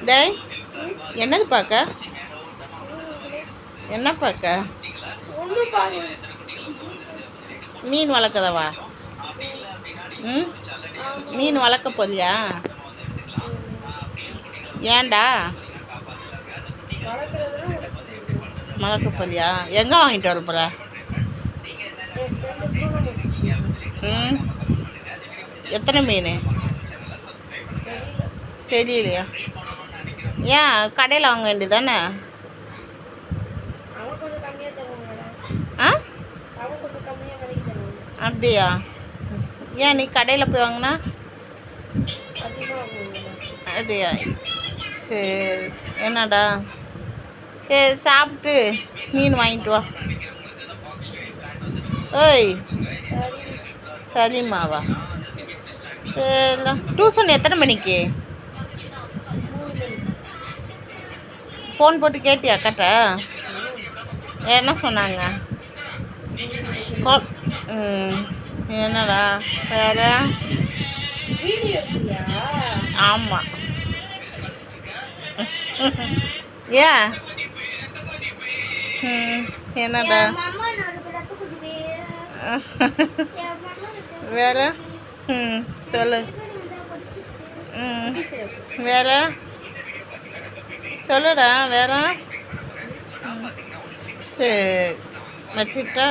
டேய் என்னது பார்க்க? என்ன பார்க்க? மீன் வளர்க்குதவா? ம், மீன் வளர்க்க போறியா? ஏன்டா வளர்க்க போறியா? எங்கே வாங்கிட்டு வர போகிற? ம், எத்தனை மீன் தெரியலையா? ஏன் கடையில் வாங்க வேண்டியது தானே? ஆ, அப்படியா? ஏன் நீ கடையில் போய் வாங்கினா? அப்படியா? சரி, என்னடா, சரி சாப்பிட்டு மீன் வாங்கிட்டு வா. ஓய், சரிம்மாவா? சரி, டியூஷன் எத்தனை மணிக்கு? ஃபோன் போட்டு கேட்டியா அக்காட்ட? என்ன சொன்னாங்க? என்னடா வேற? ஆமாம். ஏன்? என்னடா வேற? சொல்லு. வேற சொல்லுடா வேற. சரி வச்சுட்டா.